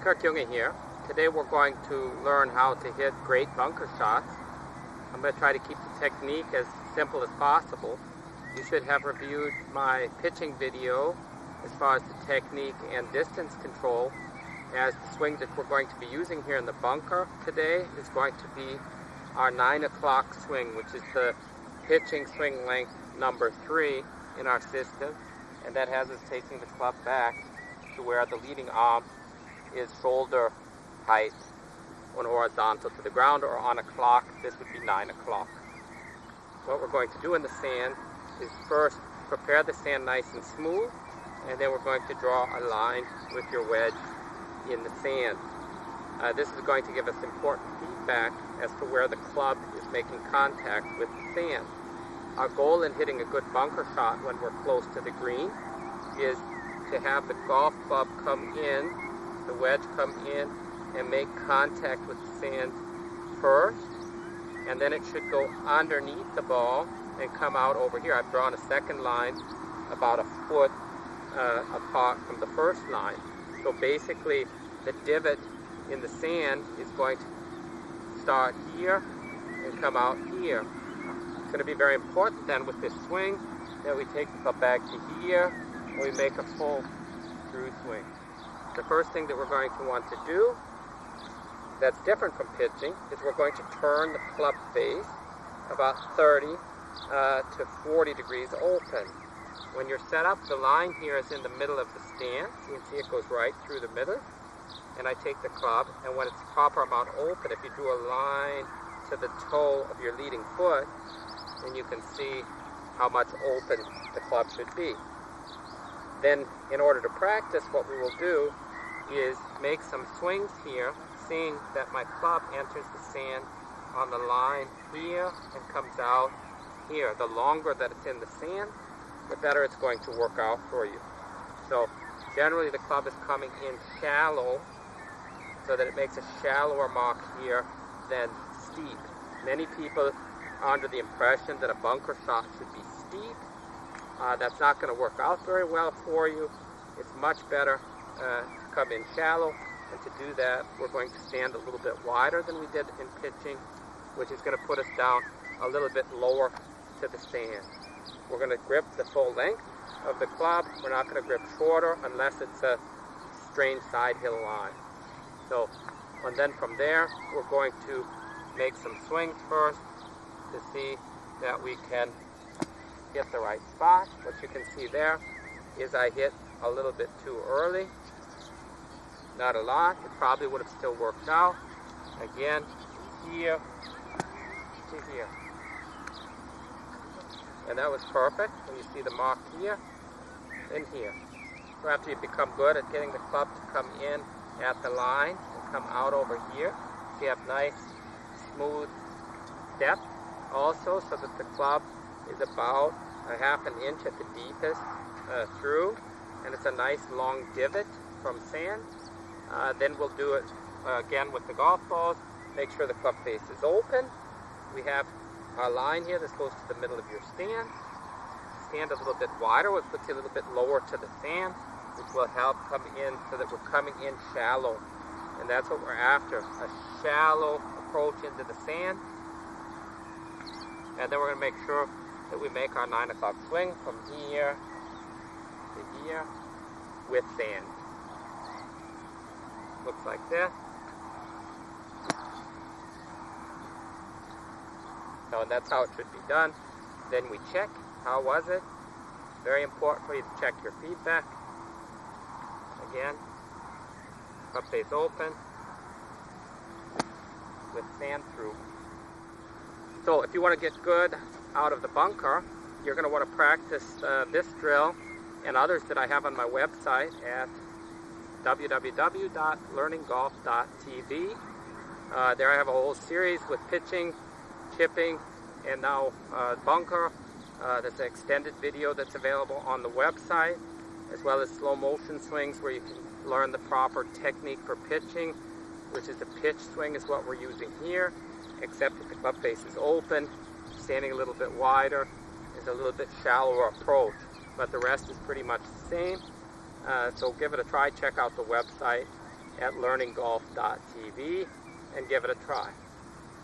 here. Today we're going to learn how to hit great bunker shots. I'm going to try to keep the technique as simple as possible. You should have reviewed my pitching video as far as the technique and distance control, as the swing that we're going to be using here in the bunker today is going to be our 9 o'clock swing, which is the pitching swing length number 3 in our system, and that has us taking the club back to where the leading arm is shoulder height when horizontal to the ground, or on a clock this would be 9 o'clock. What we're going to do in the sand is first prepare the sand nice and smooth, and then we're going to draw a line with your wedge in the sand. This is going to give us important feedback as to where the club is making contact with the sand. Our goal in hitting a good bunker shot when we're close to the green is to have the golf club come in, the wedge come in, and make contact with the sand first, and then it should go underneath the ball and come out over here. I've drawn a second line about a foot apart from the first line. So basically the divot in the sand is going to start here and come out here. It's going to be very important then with this swing that we take the club back to here and we make a full through swing. The first thing that we're going to want to do that's different from pitching is we're going to turn the club face about 30 to 40 degrees open. When you're set up, the line here is in the middle of the stance. You can see it goes right through the middle. And I take the club, and when it's proper amount open, if you do a line to the toe of your leading foot, then you can see how much open the club should be. Then, in order to practice, what we will do is make some swings here, seeing that my club enters the sand on the line here and comes out here. The longer that it's in the sand, the better it's going to work out for you. So generally the club is coming in shallow so that it makes a shallower mark here than steep. Many people are under the impression that a bunker shot should be steep. That's not going to work out very well for you. It's much better to come in shallow, and to do that we're going to stand a little bit wider than we did in pitching, which is going to put us down a little bit lower to the sand. We're going to grip the full length of the club. We're not going to grip shorter unless it's a strange side hill line. So, and then from there, we're going to make some swings first to see that we can hit the right spot. What you can see there is I hit a little bit too early. Not a lot. It probably would have still worked out. Again, here to here. And that was perfect. When you see the mark here and here. So after you become good at getting the club to come in at the line and come out over here, so you have nice smooth depth also, so that the club is about a ½ inch at the deepest through, and it's a nice long divot from sand. Then we'll do it again with the golf balls. Make sure the club face is open. We have our line here that goes to the middle of your stand. Stand a little bit wider, which puts you a little bit lower to the sand, which will help come in so that we're coming in shallow. And that's what we're after, a shallow approach into the sand. And then we're going to make sure that we make our 9 o'clock swing from here to here with sand. Looks like this. So, and that's how it should be done. Then we check, how was it? Very important for you to check your feedback. Again, club face open with sand through. So if you want to get good out of the bunker, you're going to want to practice this drill and others that I have on my website at www.learninggolf.tv. There I have a whole series with pitching, chipping, and now bunker. There's an extended video that's available on the website, as well as slow motion swings where you can learn the proper technique for pitching, which is the pitch swing is what we're using here, except that the club face is open, standing a little bit wider, is a little bit shallower approach, but the rest is pretty much the same. So give it a try, check out the website, at learninggolf.tv and give it a try.